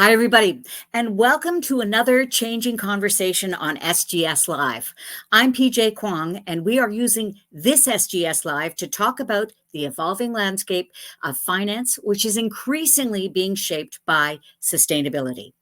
Hi, everybody, and welcome to another Changing Conversation on SGS Live. I'm PJ Kwong, and we are using this SGS Live to talk about the evolving landscape of finance, which is increasingly being shaped by sustainability.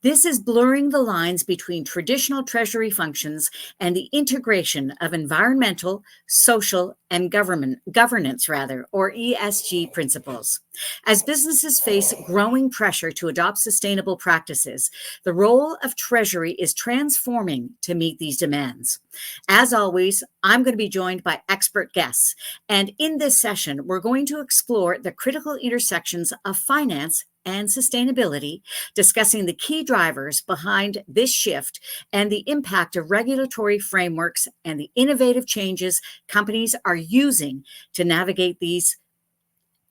This is blurring the lines between traditional Treasury functions and the integration of environmental, social, and governance, or ESG principles. As businesses face growing pressure to adopt sustainable practices, the role of Treasury is transforming to meet these demands. As always, I'm going to be joined by expert guests, and in this session, we're going to explore the critical intersections of finance and sustainability, discussing the key drivers behind this shift and the impact of regulatory frameworks and the innovative changes companies are using to navigate these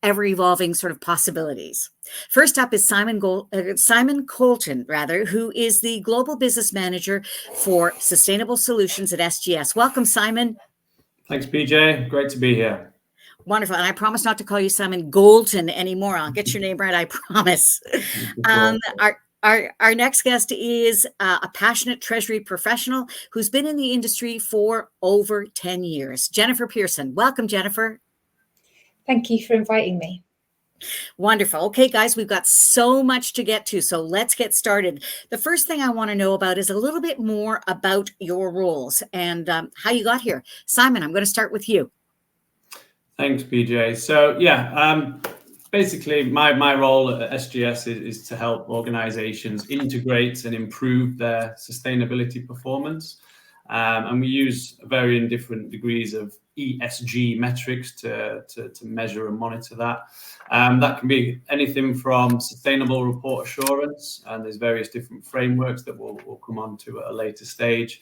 ever-evolving sort of possibilities. First up is Simon Colton, who is the Global Business Manager for Sustainable Solutions at SGS. Welcome, Simon. Thanks, PJ. Great to be here. Wonderful. And I promise not to call you Simon Golton anymore. I'll get your name right, I promise. Our next guest is a passionate Treasury professional who's been in the industry for over 10 years. Jennifer Pearson. Welcome, Jennifer. Thank you for inviting me. Wonderful. Okay, guys, we've got so much to get to, so let's get started. The first thing I want to know about is a little bit more about your roles and how you got here. Simon, I'm going to start with you. Thanks, PJ. So basically my role at SGS is to help organizations integrate and improve their sustainability performance. And we use varying different degrees of ESG metrics to measure and monitor that. That can be anything from sustainable report assurance, and there's various different frameworks that we'll come on to at a later stage,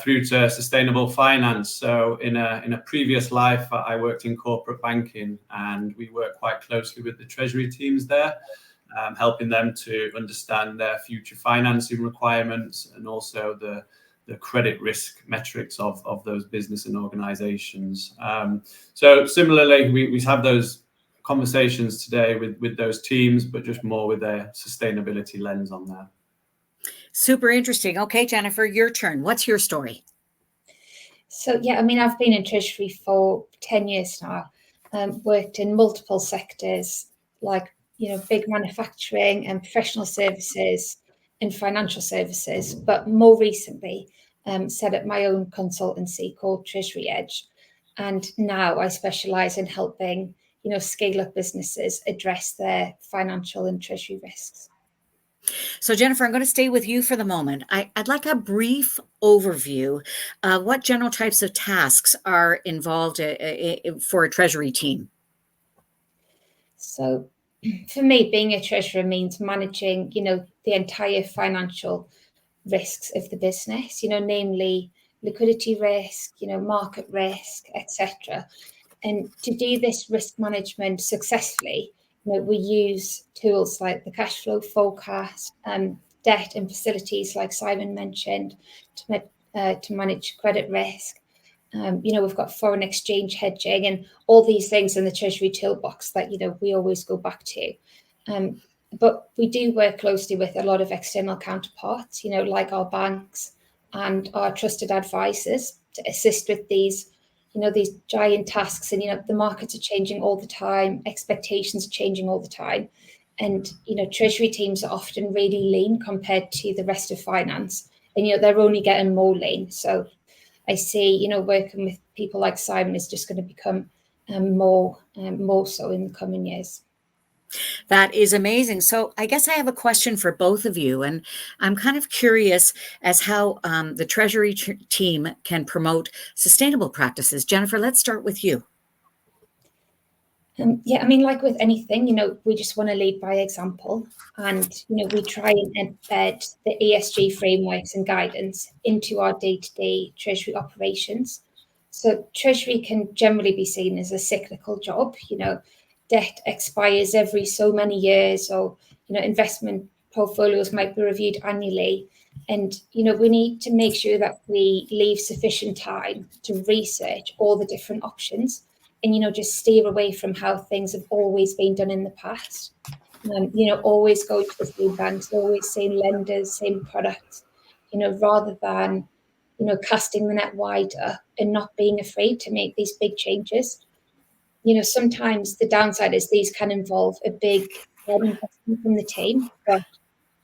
through to sustainable finance. So in a previous life, I worked in corporate banking, and we work quite closely with the Treasury teams there, helping them to understand their future financing requirements and also the credit risk metrics of those business and organizations. So similarly, we have those conversations today with those teams, but just more with a sustainability lens on there. Super interesting. Okay, Jennifer, your turn. What's your story? So, I've been in Treasury for 10 years now, worked in multiple sectors like, big manufacturing and professional services and financial services, but more recently set up my own consultancy called Treasury Edge. And now I specialize in helping, scale up businesses address their financial and treasury risks. So, Jennifer, I'm going to stay with you for the moment. I'd like a brief overview of what general types of tasks are involved for a Treasury team. So, for me, being a treasurer means managing, the entire financial risks of the business, namely liquidity risk, market risk, etc. And to do this risk management successfully, we use tools like the cash flow forecast, debt and facilities like Simon mentioned to manage credit risk. We've got foreign exchange hedging and all these things in the Treasury toolbox that, we always go back to. But we do work closely with a lot of external counterparts, like our banks and our trusted advisors to assist with these giant tasks. And, the markets are changing all the time, expectations are changing all the time. And, Treasury teams are often really lean compared to the rest of finance. And, they're only getting more lean. So I see, working with people like Simon is just going to become more so in the coming years. That is amazing. So I guess I have a question for both of you, and I'm kind of curious as how the Treasury team can promote sustainable practices. Jennifer, let's start with you. Like with anything, we just want to lead by example, and, we try and embed the ESG frameworks and guidance into our day-to-day Treasury operations. So Treasury can generally be seen as a cyclical job, debt expires every so many years, or investment portfolios might be reviewed annually, and we need to make sure that we leave sufficient time to research all the different options and just steer away from how things have always been done in the past. Always going to the same banks, always same lenders, same products, rather than, casting the net wider and not being afraid to make these big changes. Sometimes the downside is these can involve a big investment from the team, but,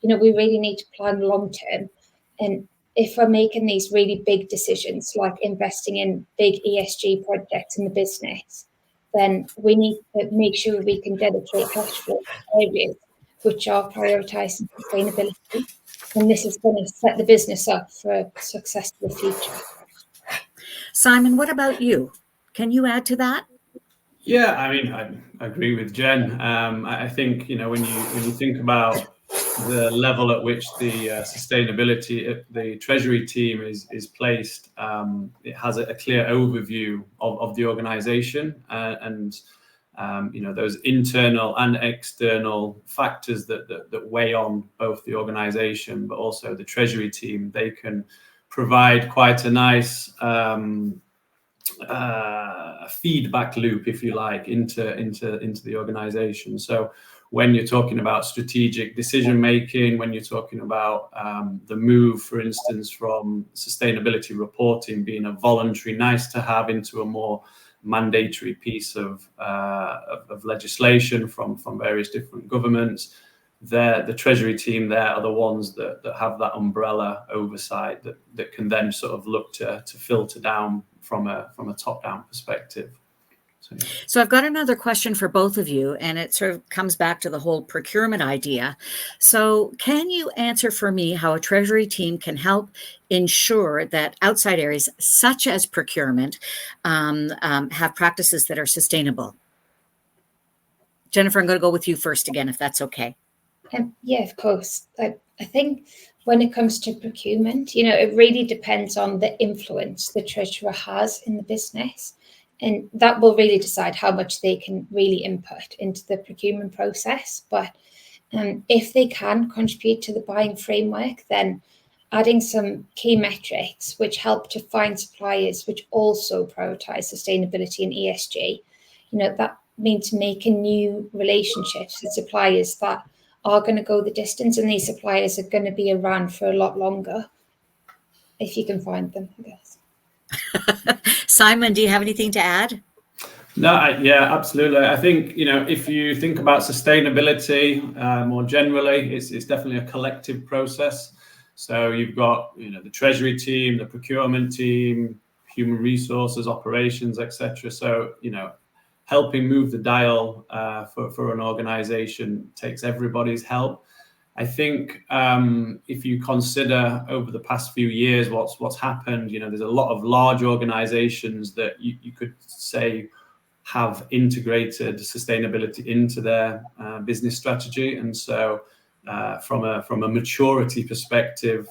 we really need to plan long term. And if we're making these really big decisions, like investing in big ESG projects in the business, then we need to make sure we can dedicate cash flow to areas which are prioritising sustainability. And this is going to set the business up for a successful future. Simon, what about you? Can you add to that? Yeah, I mean, I agree with Jen. I think, when you think about the level at which the sustainability, the Treasury team is placed, it has a clear overview of the organisation and those internal and external factors that weigh on both the organisation, but also the Treasury team. They can provide quite a nice feedback loop, if you like, into the organization. So when you're talking about strategic decision making, when you're talking about the move, for instance, from sustainability reporting being a voluntary nice to have into a more mandatory piece of legislation from various different governments, the Treasury team there are the ones that have that umbrella oversight that can then sort of look to filter down from a top-down perspective. So I've got another question for both of you, and it sort of comes back to the whole procurement idea. So can you answer for me how a Treasury team can help ensure that outside areas such as procurement have practices that are sustainable? Jennifer, I'm going to go with you first again, if that's okay. Yeah, of course. I think when it comes to procurement, it really depends on the influence the treasurer has in the business. And that will really decide how much they can really input into the procurement process. But if they can contribute to the buying framework, then adding some key metrics which help to find suppliers which also prioritise sustainability and ESG, that means making new relationships with suppliers that are going to go the distance, and these suppliers are going to be around for a lot longer if you can find them, I guess. Simon, do you have anything to add? No, yeah, absolutely. I think, if you think about sustainability more generally, it's definitely a collective process. So you've got, the Treasury team, the procurement team, human resources, operations, etc. So, helping move the dial for an organization takes everybody's help. I think if you consider over the past few years what's happened, there's a lot of large organizations that you could say have integrated sustainability into their business strategy. And so from a maturity perspective,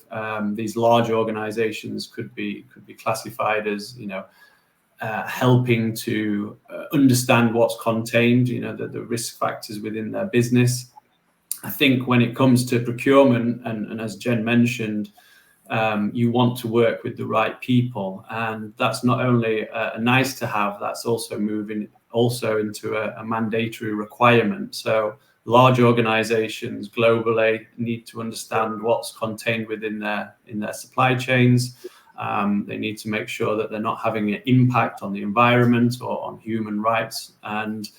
these large organizations could be classified as, helping to understand what's contained, the risk factors within their business. I think when it comes to procurement, and as Jen mentioned, you want to work with the right people, and that's not only a nice to have, that's also moving into a mandatory requirement. So large organizations globally need to understand what's contained within their supply chains. They need to make sure that they're not having an impact on the environment or on human rights. And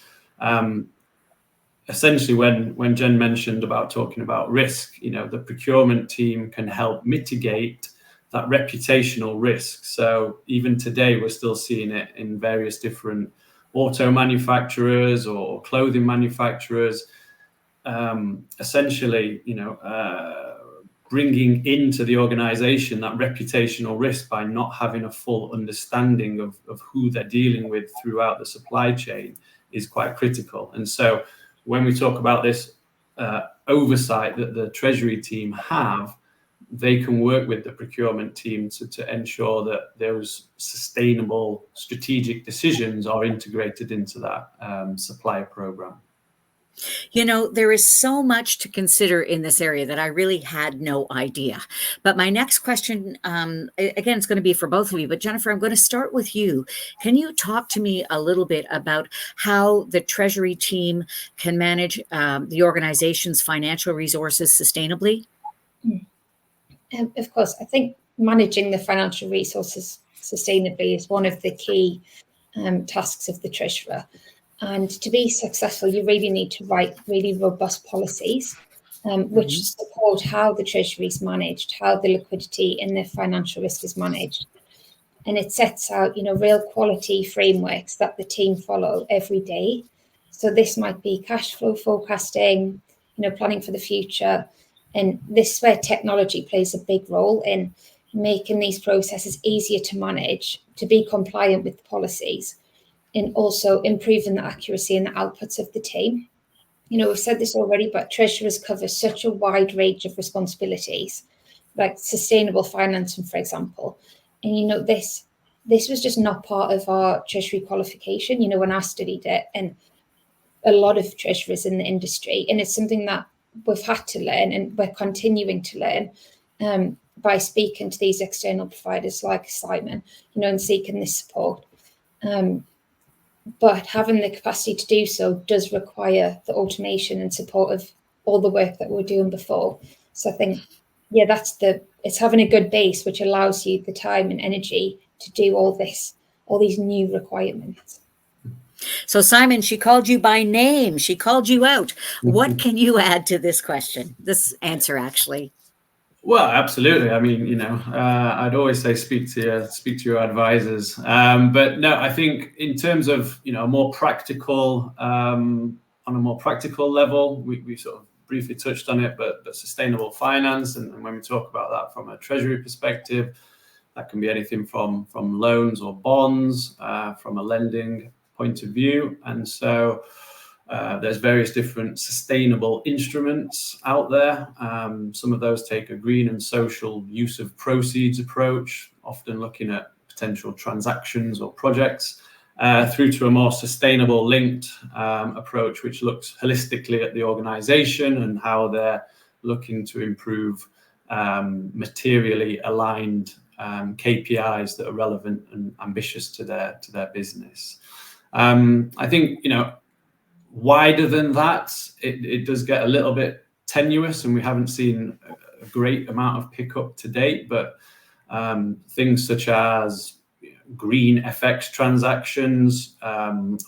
essentially, when Jen mentioned about talking about risk, the procurement team can help mitigate that reputational risk. So even today, we're still seeing it in various different auto manufacturers or clothing manufacturers. Essentially, bringing into the organization that reputational risk by not having a full understanding of who they're dealing with throughout the supply chain is quite critical. And so when we talk about this oversight that the Treasury team have, they can work with the procurement team to ensure that those sustainable strategic decisions are integrated into that supplier program. You know, there is so much to consider in this area that I really had no idea. But my next question, again, it's going to be for both of you. But Jennifer, I'm going to start with you. Can you talk to me a little bit about how the Treasury team can manage the organization's financial resources sustainably? Of course, I think managing the financial resources sustainably is one of the key tasks of the Treasurer. And to be successful, you really need to write really robust policies which support how the Treasury is managed, how the liquidity and the financial risk is managed. And it sets out, real quality frameworks that the team follow every day. So this might be cash flow forecasting, planning for the future. And this is where technology plays a big role in making these processes easier to manage, to be compliant with the policies, and also improving the accuracy and the outputs of the team. We've said this already, but treasurers cover such a wide range of responsibilities, like sustainable financing, for example. And this was just not part of our treasury qualification, when I studied it, and a lot of treasurers in the industry. And it's something that we've had to learn, and we're continuing to learn by speaking to these external providers like Simon, and seeking this support. But having the capacity to do so does require the automation and support of all the work that we're doing before. So I think, it's having a good base, which allows you the time and energy to do all these new requirements. So Simon, she called you by name. She called you out. What can you add to this question? This answer, actually. Well, absolutely. I mean, I'd always say speak to your advisors. But no, I think in terms of a more practical, on a more practical level, we sort of briefly touched on it. But sustainable finance, and when we talk about that from a treasury perspective, that can be anything from loans or bonds, from a lending point of view, and so. There's various different sustainable instruments out there. Some of those take a green and social use of proceeds approach, often looking at potential transactions or projects, through to a more sustainable linked approach, which looks holistically at the organization and how they're looking to improve materially aligned KPIs that are relevant and ambitious to their business. I think, wider than that, it does get a little bit tenuous, and we haven't seen a great amount of pickup to date. But things such as green FX transactions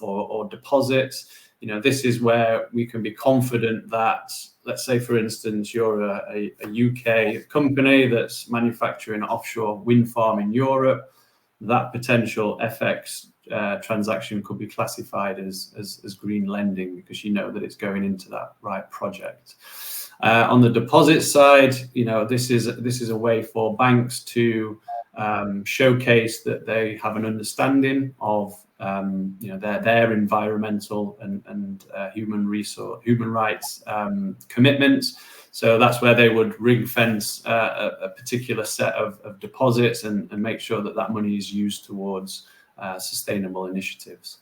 or deposits, this is where we can be confident that, let's say, for instance, you're a UK company that's manufacturing an offshore wind farm in Europe. That potential FX transaction could be classified as green lending, because that it's going into that right project. On the deposit side, this is a way for banks to showcase that they have an understanding of their environmental and human rights commitments. So that's where they would ring fence a particular set of deposits and make sure that money is used towards sustainable initiatives.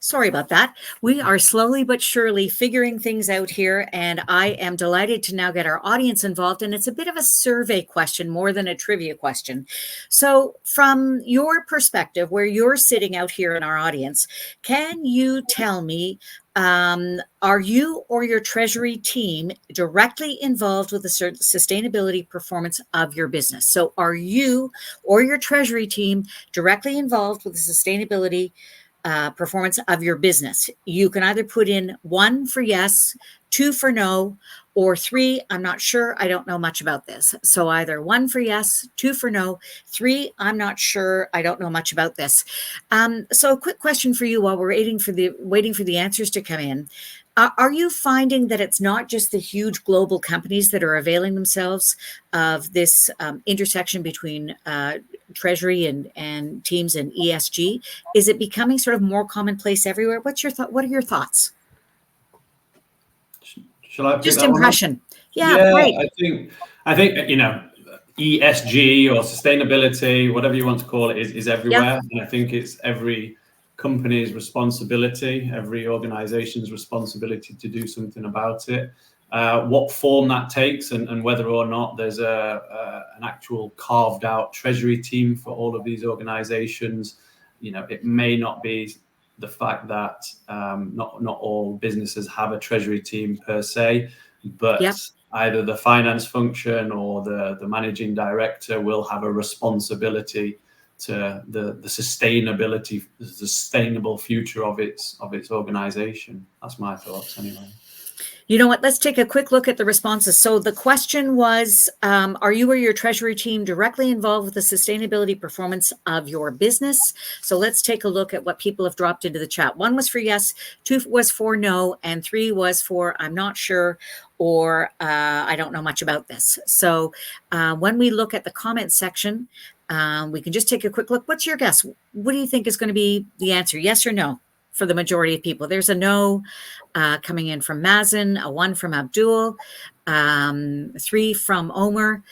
Sorry about that. We are slowly but surely figuring things out here, and I am delighted to now get our audience involved. And it's a bit of a survey question more than a trivia question. So from your perspective, where you're sitting out here in our audience, can you tell me, are you or your Treasury team directly involved with the sustainability performance of your business? So are you or your Treasury team directly involved with the sustainability performance of your business? You can either put in 1 for yes, 2 for no, or 3, I'm not sure, I don't know much about this. So either 1 for yes, 2 for no, 3, I'm not sure, I don't know much about this. So a quick question for you while we're waiting for the answers to come in. Are you finding that it's not just the huge global companies that are availing themselves of this intersection between Treasury and teams and ESG? Is it becoming sort of more commonplace everywhere? What's your thought? What are your thoughts? Shall I pick just that impression? Yeah, great. I think ESG or sustainability, whatever you want to call it, is everywhere. And I think it's every company's responsibility, every organization's responsibility to do something about it. What form that takes and whether or not there's an actual carved out treasury team for all of these organizations, it may not be the fact that not all businesses have a treasury team per se, but either the finance function or the managing director will have a responsibility to the sustainability, the sustainable future of its organization. That's my thoughts anyway. You know what? Let's take a quick look at the responses. So the question was, are you or your treasury team directly involved with the sustainability performance of your business? So let's take a look at what people have dropped into the chat. 1 was for yes, 2 was for no, and 3 was for I'm not sure, or I don't know much about this. So when we look at the comment section, we can just take a quick look. What's your guess? What do you think is going to be the answer? Yes or no? For the majority of people, there's a no coming in from Mazen, a 1 from Abdul, 3 from Omer.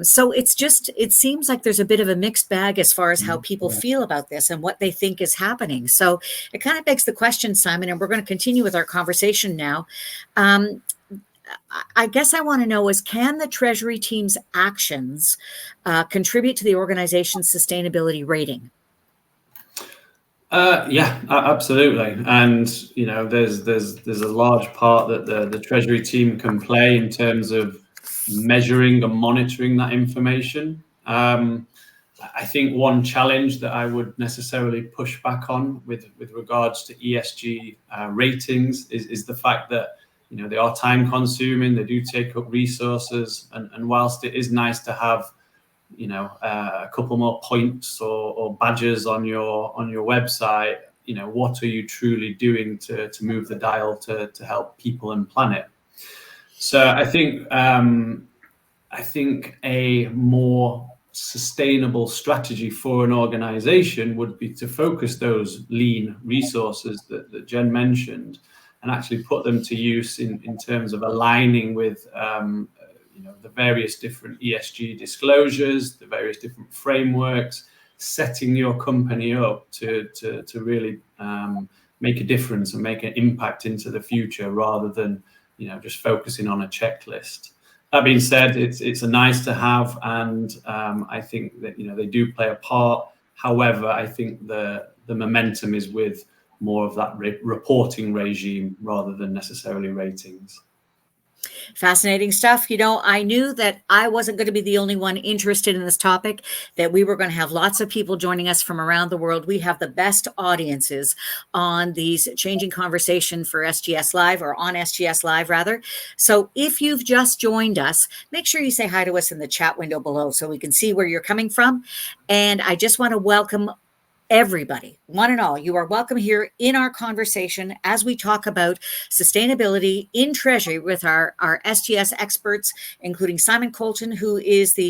So it seems like there's a bit of a mixed bag as far as how people feel about this and what they think is happening. So it kind of begs the question, Simon, and we're going to continue with our conversation now. I guess I want to know is, can the Treasury team's actions contribute to the organization's sustainability rating? Yeah, absolutely. And, there's a large part that the Treasury team can play in terms of measuring and monitoring that information. I think one challenge that I would necessarily push back on with regards to ESG ratings is the fact that, they are time consuming, they do take up resources. And whilst it is nice to have a couple more points or badges on your website, what are you truly doing to move the dial to help people and planet? So I think a more sustainable strategy for an organization would be to focus those lean resources that Jen mentioned and actually put them to use in terms of aligning with the various different ESG disclosures, the various different frameworks, setting your company up to really make a difference and make an impact into the future rather than, just focusing on a checklist. That being said, it's a nice to have, and I think that, they do play a part. However, I think the momentum is with more of that reporting regime rather than necessarily ratings. Fascinating stuff. I knew that I wasn't going to be the only one interested in this topic, that we were going to have lots of people joining us from around the world. We have the best audiences on these Changing Conversation for SGS Live, or on SGS Live rather. So if you've just joined us, make sure you say hi to us in the chat window below so we can see where you're coming from. And I just want to welcome everybody, one and all. You are welcome here in our conversation as we talk about sustainability in Treasury with our SGS experts, including Simon Colton, who is the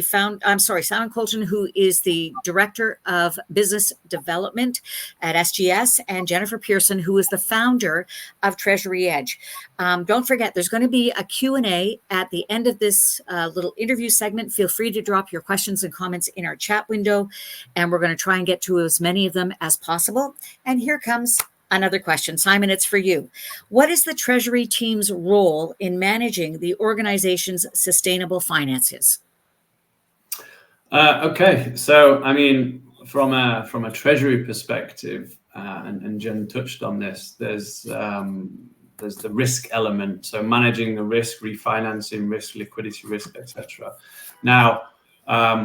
Director of Business Development at SGS, and Jennifer Pearson, who is the founder of Treasury Edge. Don't forget, there's going to be a Q&A at the end of this little interview segment. Feel free to drop your questions and comments in our chat window, and we're going to try and get to as many of them as possible. And here comes another question. Simon, it's for you. What is the Treasury team's role in managing the organization's sustainable finances? Okay, so from a Treasury perspective, and Jen touched on this, there's the risk element, so managing the risk, refinancing risk, liquidity risk, etc. Now,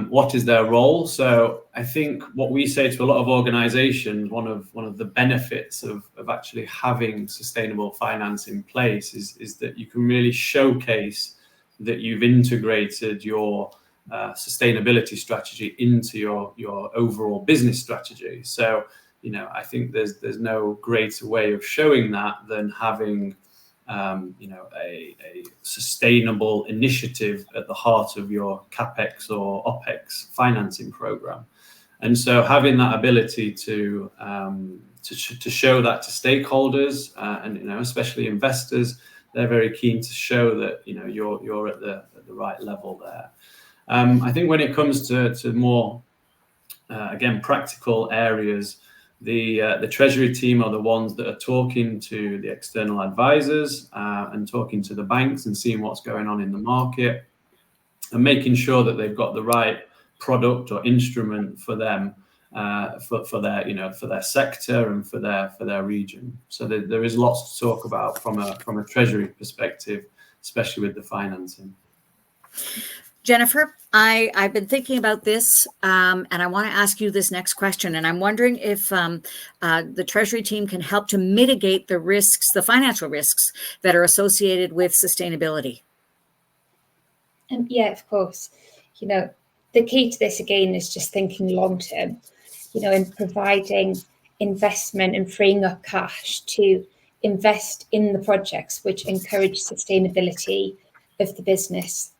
what is their role? So I think what we say to a lot of organizations, one of the benefits of actually having sustainable finance in place is that you can really showcase that you've integrated your sustainability strategy into your overall business strategy. So, I think there's no greater way of showing that than having a sustainable initiative at the heart of your CapEx or OpEx financing program. And so having that ability to show that to stakeholders and especially investors, they're very keen to show that you're at the right level there. I think when it comes to more, again, practical areas, the Treasury team are the ones that are talking to the external advisors and talking to the banks and seeing what's going on in the market and making sure that they've got the right product or instrument for them, for their sector and for their region. So there is lots to talk about from a Treasury perspective, especially with the financing. Jennifer, I've been thinking about this, and I want to ask you this next question. And I'm wondering if the Treasury team can help to mitigate the risks, the financial risks that are associated with sustainability. Yeah, of course. The key to this again is just thinking long term. In providing investment and freeing up cash to invest in the projects which encourage sustainability of the business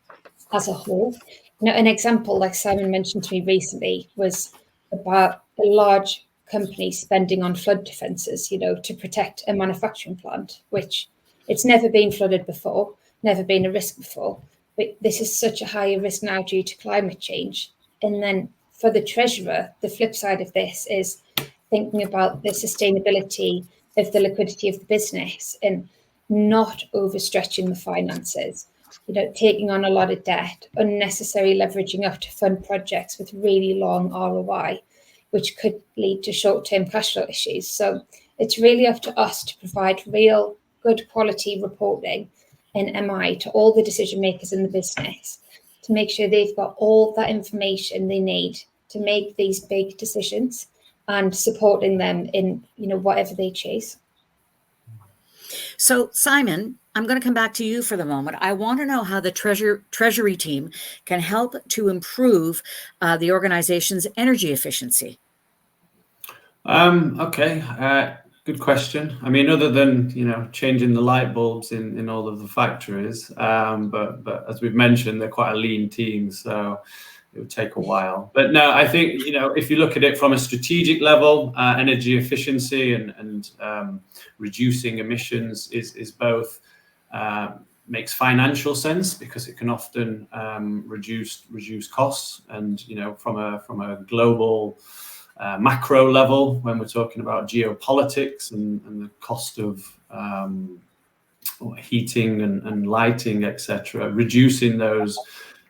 as a whole. An example, like Simon mentioned to me recently, was about a large company spending on flood defences, to protect a manufacturing plant, which it's never been flooded before, never been a risk before. But this is such a higher risk now due to climate change. And then for the treasurer, the flip side of this is thinking about the sustainability of the liquidity of the business and not overstretching the finances, taking on a lot of debt, unnecessary leveraging up to fund projects with really long ROI, which could lead to short-term cash flow issues. So it's really up to us to provide real good quality reporting and MI to all the decision makers in the business to make sure they've got all that information they need to make these big decisions and supporting them in whatever they choose. So Simon, I'm going to come back to you for the moment. I want to know how the Treasury team can help to improve the organization's energy efficiency. Okay. Good question. I mean, other than changing the light bulbs in all of the factories, but as we've mentioned, they're quite a lean team, so it would take a while. But no, I think if you look at it from a strategic level, energy efficiency and reducing emissions is both makes financial sense because it can often reduce costs, and from a global macro level, when we're talking about geopolitics and the cost of heating and lighting, etc., reducing those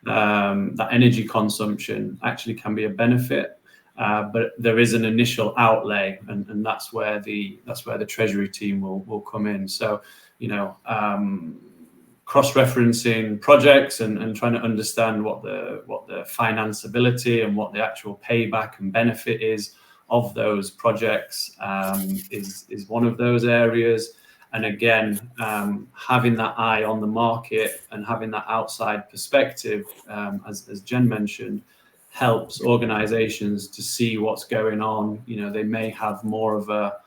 that energy consumption actually can be a benefit, but there is an initial outlay, and that's where the Treasury team will come in. So cross-referencing projects and trying to understand what the financeability and what the actual payback and benefit is of those projects is one of those areas. And again, having that eye on the market and having that outside perspective, as Jen mentioned, helps organizations to see what's going on. They may have more of a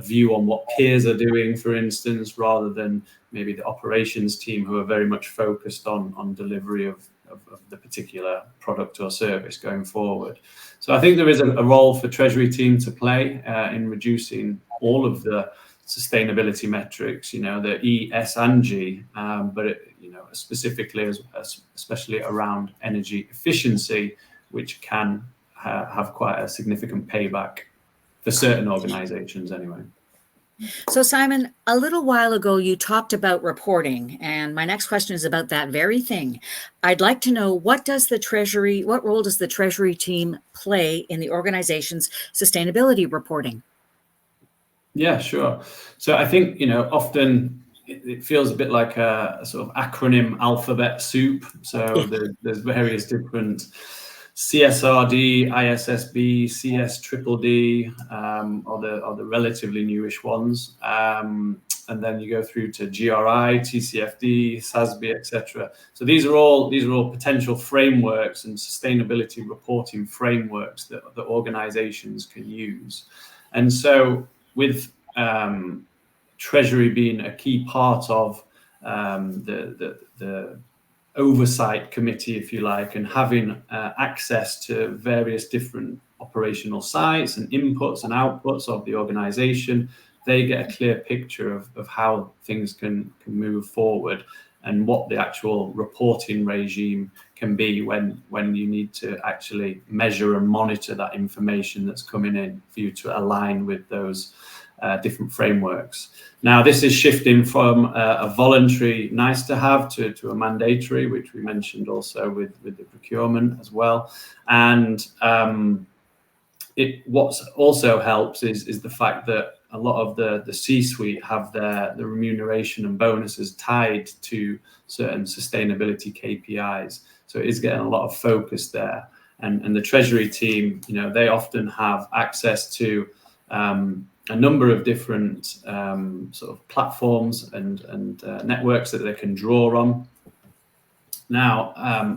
view on what peers are doing, for instance, rather than maybe the operations team who are very much focused on delivery of the particular product or service going forward. So I think there is a role for Treasury team to play in reducing all of the sustainability metrics, the E, S, and G, but specifically, especially around energy efficiency, which can have quite a significant payback for certain organizations anyway. So Simon, a little while ago, you talked about reporting, and my next question is about that very thing. I'd like to know, what role does the Treasury team play in the organization's sustainability reporting? Yeah, sure. So I think, often it feels a bit like a sort of acronym alphabet soup. So there's various different CSRD, ISSB, CSDDD, are the relatively newish ones. And then you go through to GRI, TCFD, SASB, etc. So these are all potential frameworks and sustainability reporting frameworks that organizations can use. And so with Treasury being a key part of the oversight committee, if you like, and having access to various different operational sites and inputs and outputs of the organization, they get a clear picture of how things can move forward. and what the actual reporting regime can be when you need to actually measure and monitor that information that's coming in for you to align with those different frameworks. Now, this is shifting from a voluntary nice to have to a mandatory, which we mentioned also with the procurement as well. And what also helps is the fact that a lot of the C-suite have the remuneration and bonuses tied to certain sustainability KPIs. So it is getting a lot of focus there. And the Treasury team, they often have access to a number of different sort of platforms and networks that they can draw on. Now,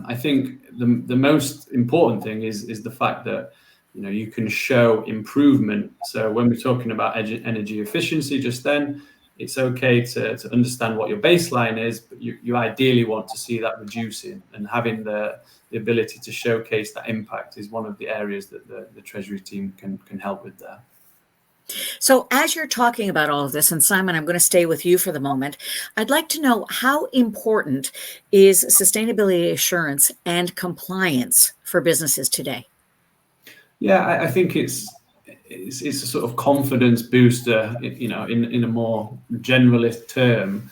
I think the most important thing is the fact that you can show improvement. So when we're talking about energy efficiency just then, it's okay to understand what your baseline is, but you ideally want to see that reducing, and having the ability to showcase that impact is one of the areas that the Treasury team can help with there. So as you're talking about all of this, and Simon, I'm going to stay with you for the moment, I'd like to know, how important is sustainability assurance and compliance for businesses today? Yeah, I think it's a sort of confidence booster, in a more generalist term,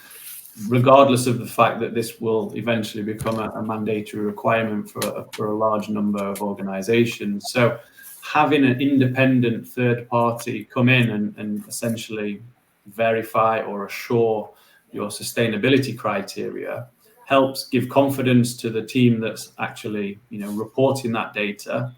regardless of the fact that this will eventually become a mandatory requirement for a large number of organizations. So having an independent third party come in and essentially verify or assure your sustainability criteria helps give confidence to the team that's actually reporting that data.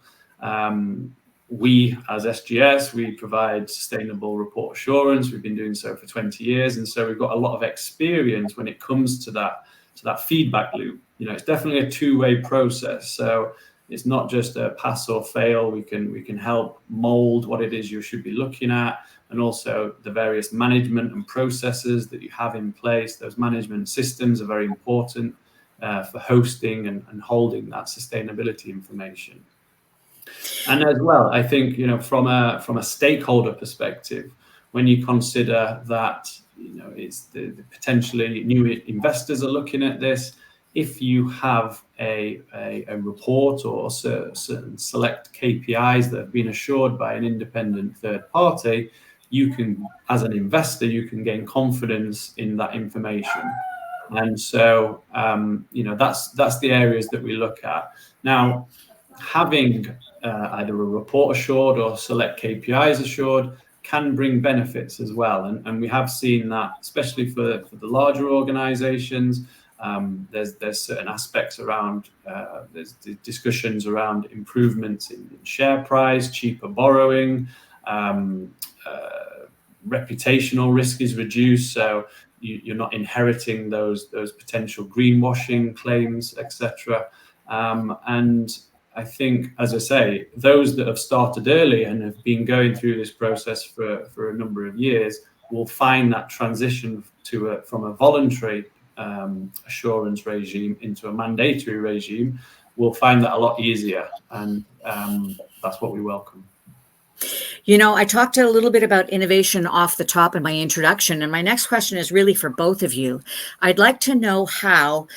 We as SGS, we provide sustainable report assurance. We've been doing so for 20 years, and so we've got a lot of experience when it comes to that feedback loop. It's definitely a two-way process. So it's not just a pass or fail. We can help mold what it is you should be looking at, and also the various management and processes that you have in place. Those management systems are very important for hosting and holding that sustainability information. And as well, I think from a stakeholder perspective, when you consider that it's the potentially new investors are looking at this, if you have a report or certain select KPIs that have been assured by an independent third party, you can, as an investor, you can gain confidence in that information. And so that's the areas that we look at. Now, having either a report assured or select KPIs assured can bring benefits as well. And we have seen that, especially for the larger organizations. There's certain aspects around, there's discussions around improvements in share price, cheaper borrowing, reputational risk is reduced, so you're not inheriting those potential greenwashing claims, etc. And I think, as I say, those that have started early and have been going through this process for a number of years will find that transition from a voluntary assurance regime into a mandatory regime. We'll find that a lot easier, and that's what we welcome. I talked a little bit about innovation off the top in my introduction, and my next question is really for both of you. I'd like to know how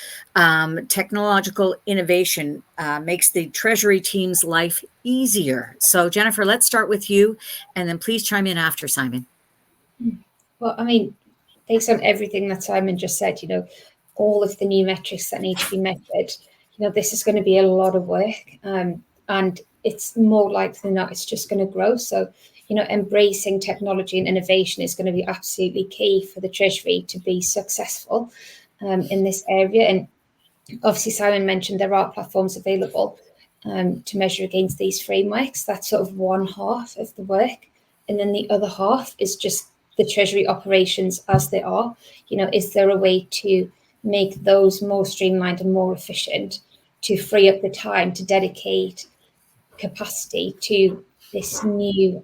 technological innovation makes the Treasury team's life easier. So Jennifer, let's start with you, and then please chime in after Simon. Well, I mean, based on everything that Simon just said, all of the new metrics that need to be measured, this is going to be a lot of work, and it's more likely than not, it's just going to grow. So, embracing technology and innovation is going to be absolutely key for the Treasury to be successful in this area. And obviously, Simon mentioned there are platforms available to measure against these frameworks. That's sort of one half of the work. And then the other half is just the Treasury operations as they are. Is there a way to make those more streamlined and more efficient, to free up the time to dedicate capacity to these new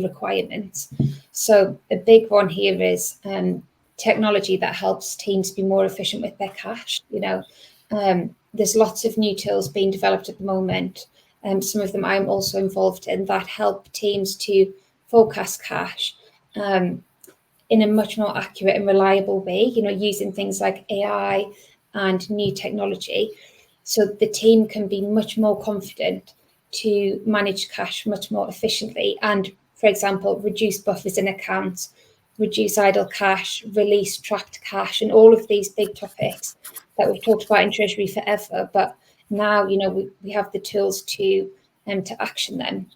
requirements? So a big one here is technology that helps teams be more efficient with their cash. There's lots of new tools being developed at the moment, some of them I'm also involved in, that help teams to forecast cash, in a much more accurate and reliable way, using things like AI and new technology. So the team can be much more confident to manage cash much more efficiently and, for example, reduce buffers in accounts, reduce idle cash, release trapped cash, and all of these big topics that we've talked about in Treasury forever. But now, we have the tools to action them,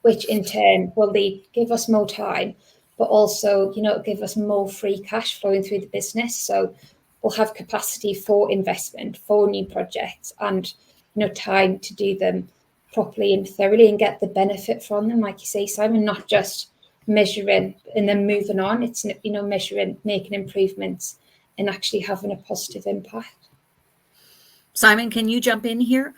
which in turn will give us more time, but also, give us more free cash flowing through the business. So we'll have capacity for investment, for new projects, and, time to do them properly and thoroughly and get the benefit from them. Like you say, Simon, not just measuring and then moving on. It's, measuring, making improvements, and actually having a positive impact. Simon, can you jump in here?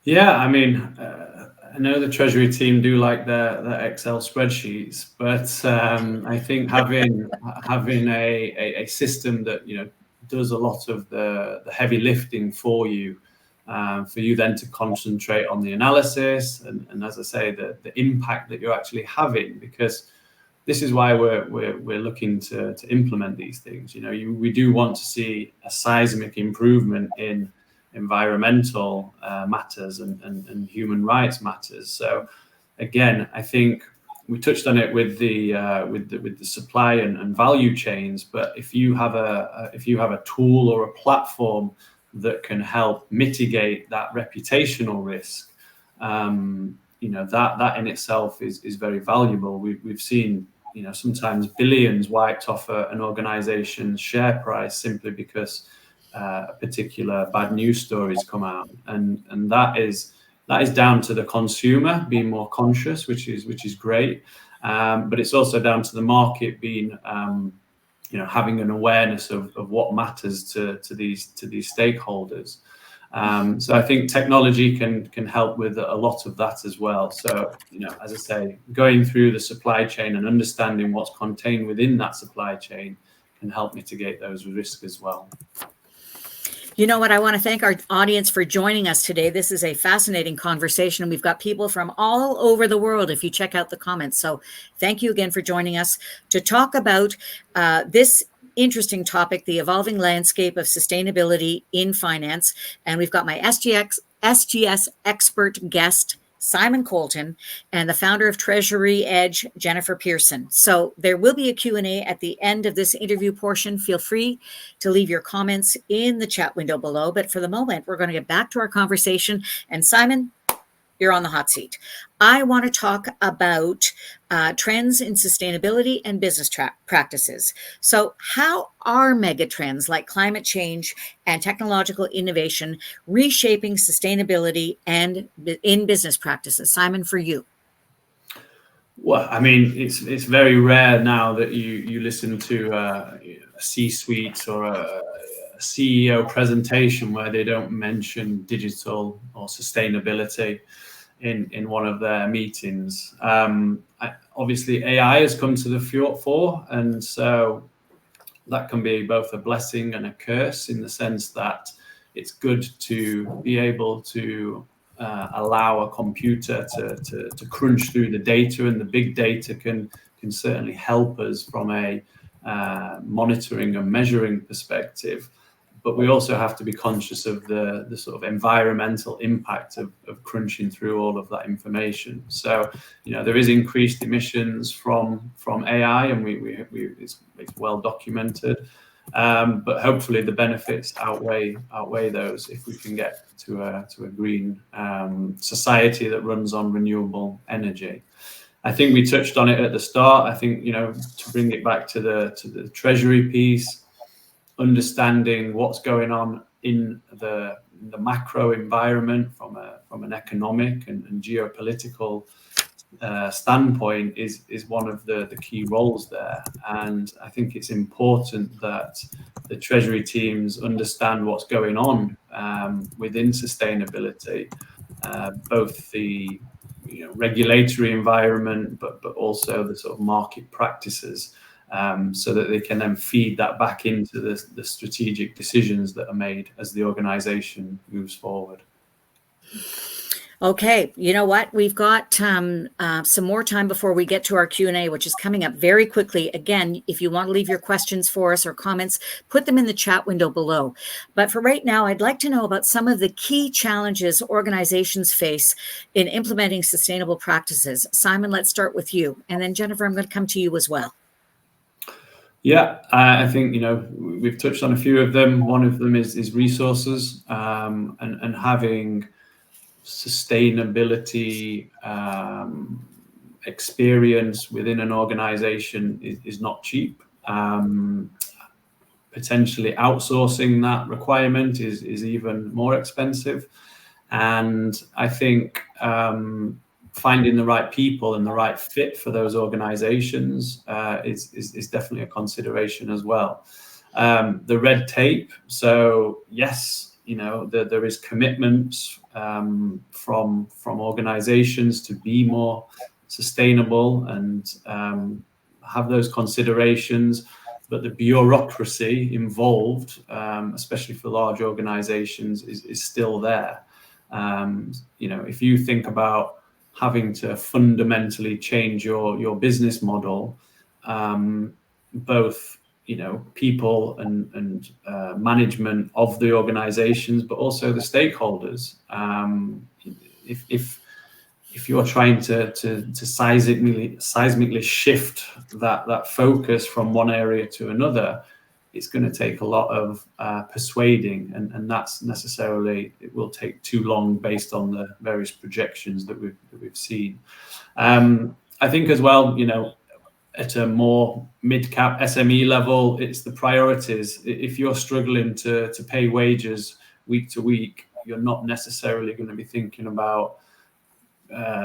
Yeah, I mean, I know the Treasury team do like their Excel spreadsheets, but I think having a system that does a lot of the heavy lifting for you then to concentrate on the analysis and as I say, the impact that you're actually having, because this is why we're looking to implement these things. We do want to see a seismic improvement in environmental matters and human rights matters. So again, I think we touched on it with the supply and value chains. But if you have a tool or a platform that can help mitigate that reputational risk, that in itself is very valuable. We've seen sometimes billions wiped off an organization's share price simply because a particular bad news stories come out, and that is down to the consumer being more conscious, which is great, but it's also down to the market being having an awareness of what matters to these stakeholders. So I think technology can help with a lot of that as well. So as I say, going through the supply chain and understanding what's contained within that supply chain can help mitigate those risks as well. You know what? I want to thank our audience for joining us today. This is a fascinating conversation. We've got people from all over the world if you check out the comments. So thank you again for joining us to talk about this interesting topic, the evolving landscape of sustainability in finance. And we've got my SGS expert guest, Simon Colton, and the founder of Treasury Edge, Jennifer Pearson. So there will be a Q&A at the end of this interview portion. Feel free to leave your comments in the chat window below. But for the moment, we're going to get back to our conversation. And Simon, you're on the hot seat. I want to talk about trends in sustainability and business practices. So how are mega trends like climate change and technological innovation reshaping sustainability and in business practices? Simon, for you. Well, I mean, it's very rare now that you listen to a C-suite or a CEO presentation where they don't mention digital or sustainability in one of their meetings. Obviously, AI has come to the fore, and so that can be both a blessing and a curse in the sense that it's good to be able to allow a computer to crunch through the data, and the big data can certainly help us from a monitoring and measuring perspective. But we also have to be conscious of the sort of environmental impact of crunching through all of that information. So, there is increased emissions from AI, and it's well documented. But hopefully the benefits outweigh those if we can get to a green society that runs on renewable energy. I think we touched on it at the start. I think to bring it back to the Treasury piece, understanding what's going on in the macro environment from an economic and geopolitical standpoint is one of the key roles there. And I think it's important that the Treasury teams understand what's going on within sustainability, both the regulatory environment, but also the sort of market practices, so that they can then feed that back into the strategic decisions that are made as the organization moves forward. Okay, you know what? We've got some more time before we get to our Q&A, which is coming up very quickly. Again, if you want to leave your questions for us or comments, put them in the chat window below. But for right now, I'd like to know about some of the key challenges organizations face in implementing sustainable practices. Simon, let's start with you. And then Jennifer, I'm going to come to you as well. Yeah, I think, we've touched on a few of them. One of them is resources, and having sustainability experience within an organization is not cheap. Potentially outsourcing that requirement is even more expensive. And I think finding the right people and the right fit for those organizations is definitely a consideration as well. The red tape. So yes, there is commitments from organizations to be more sustainable and have those considerations, but the bureaucracy involved, especially for large organizations, is still there. If you think about having to fundamentally change your business model, both people and management of the organizations, but also the stakeholders. If you're trying to seismically shift that focus from one area to another, it's going to take a lot of persuading, and that's necessarily, it will take too long based on the various projections that we've seen. I think as well, at a more mid-cap SME level, it's the priorities. If you're struggling to pay wages week to week, you're not necessarily going to be thinking about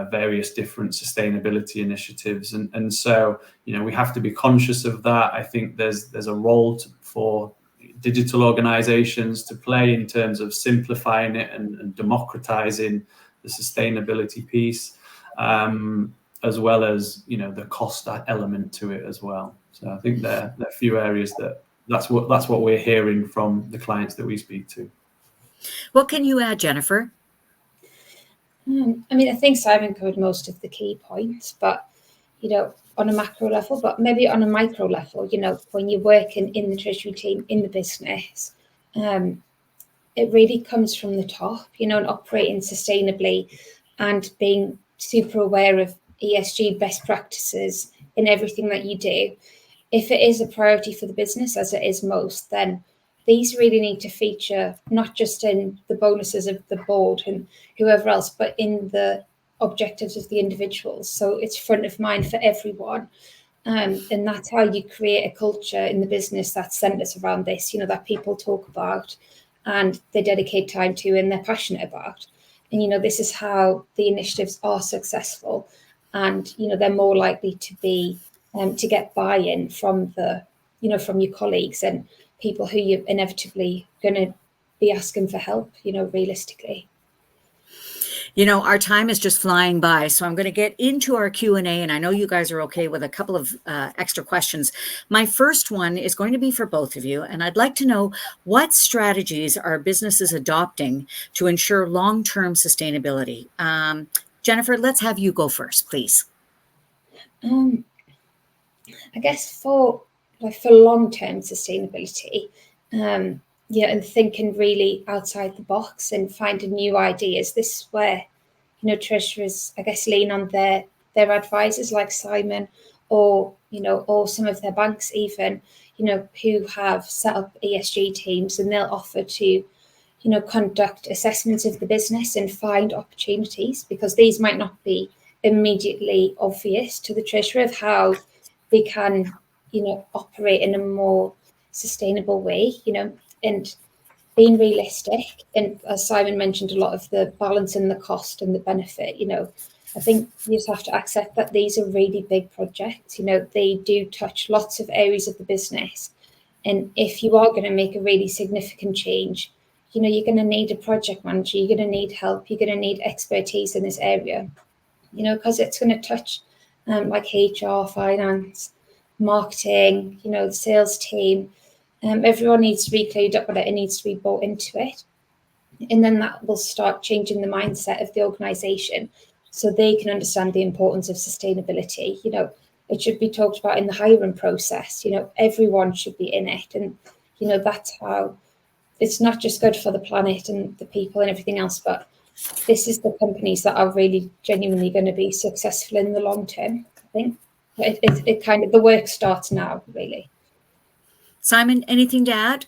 various different sustainability initiatives, and so we have to be conscious of that. I think there's a role for digital organizations to play in terms of simplifying it and democratizing the sustainability piece, as well as the cost element to it as well. So I think there are a few areas that's what we're hearing from the clients that we speak to. What can you add, Jennifer? I think Simon covered most of the key points, but on a macro level, but maybe on a micro level, when you're working in the Treasury team in the business, it really comes from the top, and operating sustainably and being super aware of ESG best practices in everything that you do. If it is a priority for the business, as it is most, then these really need to feature not just in the bonuses of the board and whoever else, but in the objectives of the individuals. So it's front of mind for everyone. And that's how you create a culture in the business that centers around this, that people talk about and they dedicate time to and they're passionate about. And, this is how the initiatives are successful. And, they're more likely to be, to get buy-in from from your colleagues and people who you're inevitably going to be asking for help, realistically. Our time is just flying by, so I'm going to get into our Q&A, and I know you guys are okay with a couple of extra questions. My first one is going to be for both of you, and I'd like to know what strategies are businesses adopting to ensure long-term sustainability? Jennifer, let's have you go first, please. I guess for long-term sustainability, and thinking really outside the box and finding new ideas. This is where, treasurers, I guess, lean on their advisors like Simon, or some of their banks even, who have set up ESG teams, and they'll offer to, conduct assessments of the business and find opportunities, because these might not be immediately obvious to the treasurer of how they can, operate in a more sustainable way, and being realistic. And as Simon mentioned, a lot of the balance in the cost and the benefit, I think you just have to accept that these are really big projects. They do touch lots of areas of the business. And if you are going to make a really significant change, you're going to need a project manager, you're going to need help, you're going to need expertise in this area, because it's going to touch like HR, finance, marketing, the sales team. Everyone needs to be clued up with it and needs to be bought into it. And then that will start changing the mindset of the organization so they can understand the importance of sustainability. It should be talked about in the hiring process. Everyone should be in it. And, that's how it's not just good for the planet and the people and everything else, but this is the companies that are really genuinely going to be successful in the long term. I think it kind of, the work starts now, really. Simon, anything to add?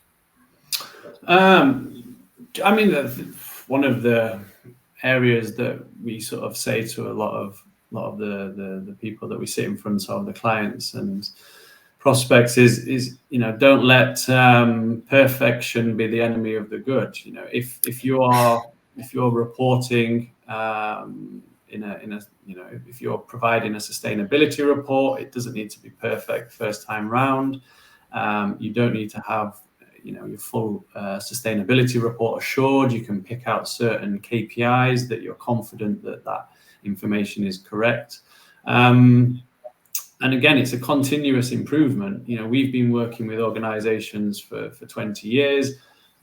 I mean, one of the areas that we sort of say to a lot of the people that we sit in front of, the clients and prospects, is don't let perfection be the enemy of the good. If you're reporting if you're providing a sustainability report, it doesn't need to be perfect first time round. You don't need to have your full sustainability report assured. You can pick out certain KPIs that you're confident that information is correct. And again, it's a continuous improvement. We've been working with organizations for 20 years,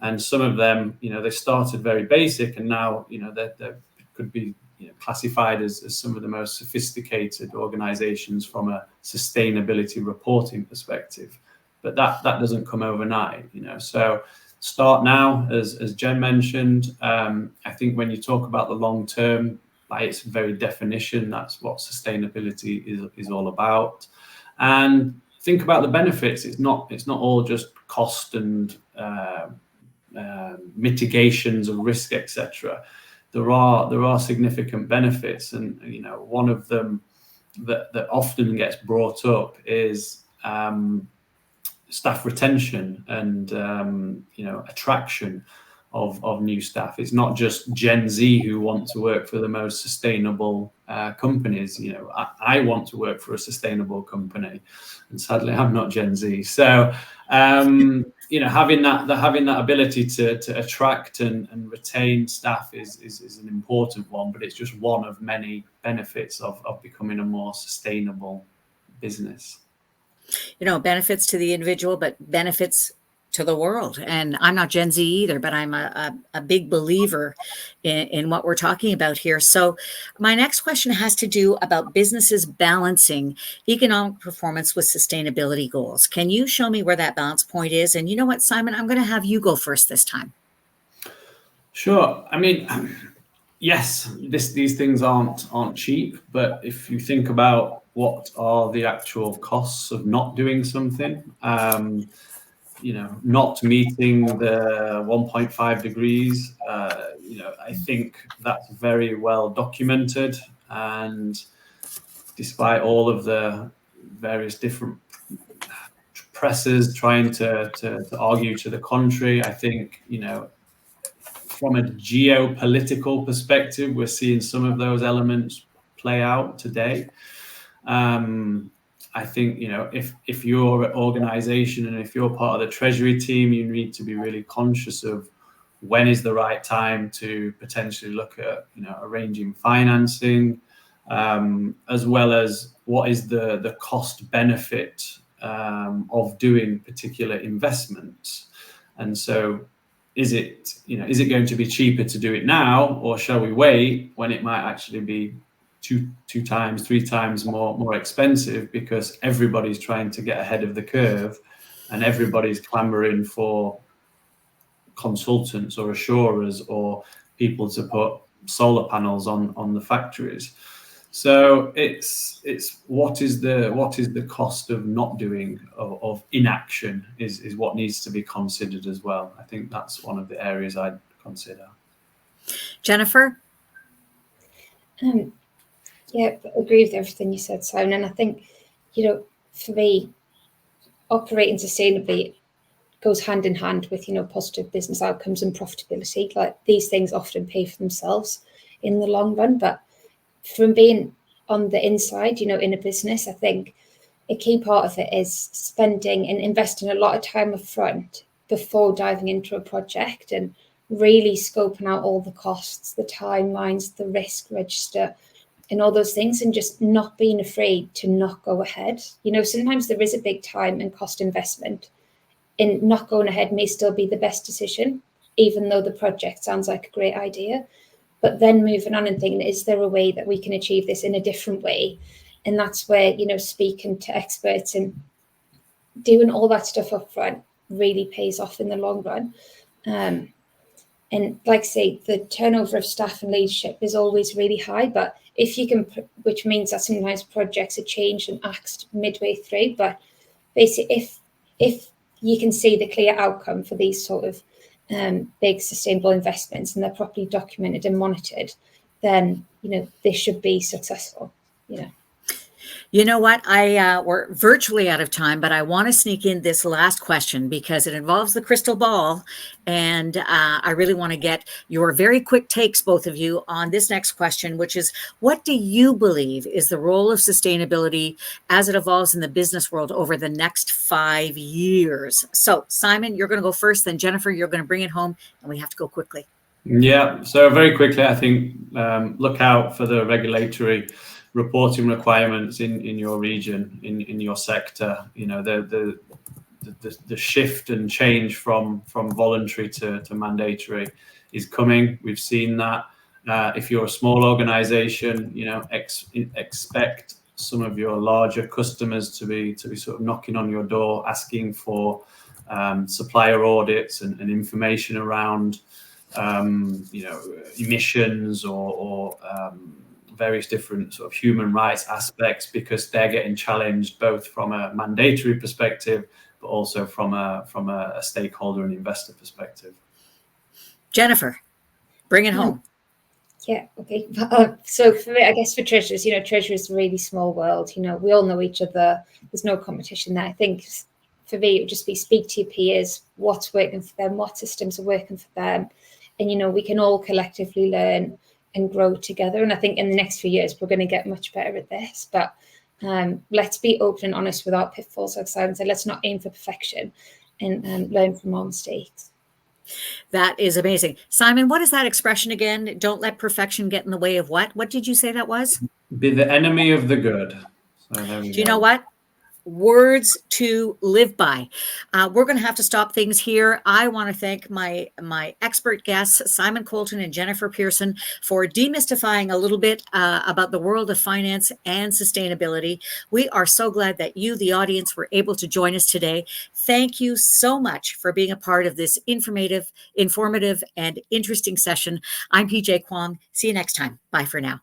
and some of them, they started very basic, and now, they could be classified as some of the most sophisticated organizations from a sustainability reporting perspective. But that doesn't come overnight, So start now, as Jen mentioned. I think when you talk about the long term, by its very definition, that's what sustainability is all about. And think about the benefits. It's not all just cost and mitigations of risk, etc. There are significant benefits, and one of them that often gets brought up is staff retention and attraction of new staff. It's not just Gen Z who want to work for the most sustainable companies. I want to work for a sustainable company, and sadly I'm not Gen Z. So having that ability to attract and retain staff is an important one, but it's just one of many benefits of becoming a more sustainable business. Benefits to the individual, but benefits to the world. And I'm not Gen Z either, but I'm a big believer in what we're talking about here. So my next question has to do about businesses balancing economic performance with sustainability goals. Can you show me where that balance point is? And you know what, Simon, I'm going to have you go first this time. Sure. I mean, yes, these things aren't cheap, but if you think about what are the actual costs of not doing something, not meeting the 1.5 degrees, I think that's very well documented. And despite all of the various different presses trying to argue to the contrary, I think, from a geopolitical perspective, we're seeing some of those elements play out today. I think, if you're an organization and if you're part of the Treasury team, you need to be really conscious of when is the right time to potentially look at, arranging financing, as well as what is the cost benefit of doing particular investments. And so is it going to be cheaper to do it now, or shall we wait when it might actually be two times, three times more expensive, because everybody's trying to get ahead of the curve and everybody's clamoring for consultants or assurers or people to put solar panels on the factories. So it's what is the cost of not doing, of inaction is what needs to be considered as well. I think that's one of the areas I'd consider. Jennifer? Yeah, I agree with everything you said, Simon. And I think, for me, operating sustainably goes hand in hand with, positive business outcomes and profitability. Like, these things often pay for themselves in the long run. But from being on the inside, in a business, I think a key part of it is spending and investing a lot of time up front before diving into a project and really scoping out all the costs, the timelines, the risk register, and all those things, and just not being afraid to not go ahead. Sometimes there is a big time and cost investment, and not going ahead may still be the best decision. even though the project sounds like a great idea. But then moving on and thinking, is there a way that we can achieve this in a different way? And that's where, you know, speaking to experts and doing all that stuff up front really pays off in the long run. And like I say, the turnover of staff and leadership is always really high, but if you can, which means that sometimes projects are changed and axed midway through, but basically if you can see the clear outcome for these sort of big sustainable investments and they're properly documented and monitored, then, you know, they should be successful, you know. You know what? We're virtually out of time, but I want to sneak in this last question because it involves the crystal ball. And I really want to get your very quick takes, both of you, on this next question, which is, what do you believe is the role of sustainability as it evolves in the business world over the next 5 years? So, Simon, you're going to go first. Then, Jennifer, you're going to bring it home, and we have to go quickly. Yeah. So very quickly, I think look out for the regulatory reporting requirements in your region, in your sector. You know, the shift and change from voluntary to mandatory is coming. We've seen that. If you're a small organization, you know, expect some of your larger customers to be sort of knocking on your door, asking for supplier audits and information around you know, emissions or various different sort of human rights aspects, because they're getting challenged both from a mandatory perspective, but also from a stakeholder and investor perspective. Jennifer, bring it home. Yeah, okay. So for me, I guess for treasurers, you know, Treasury is a really small world. You know, we all know each other. There's no competition there. I think for me, it would just be speak to your peers, what's working for them, what systems are working for them. And, you know, we can all collectively learn and grow together. And I think in the next few years, we're going to get much better at this. But let's be open and honest with our pitfalls, like Simon said. Let's not aim for perfection and learn from our mistakes. That is amazing. Simon, what is that expression again? Don't let perfection get in the way of what? What did you say that was? Be the enemy of the good. So there we Do you know what? Words to live by. We're going to have to stop things here. I want to thank my expert guests, Simon Colton and Jennifer Pearson, for demystifying a little bit about the world of finance and sustainability. We are so glad that you, the audience, were able to join us today. Thank you so much for being a part of this informative, and interesting session. I'm PJ Kwong. See you next time. Bye for now.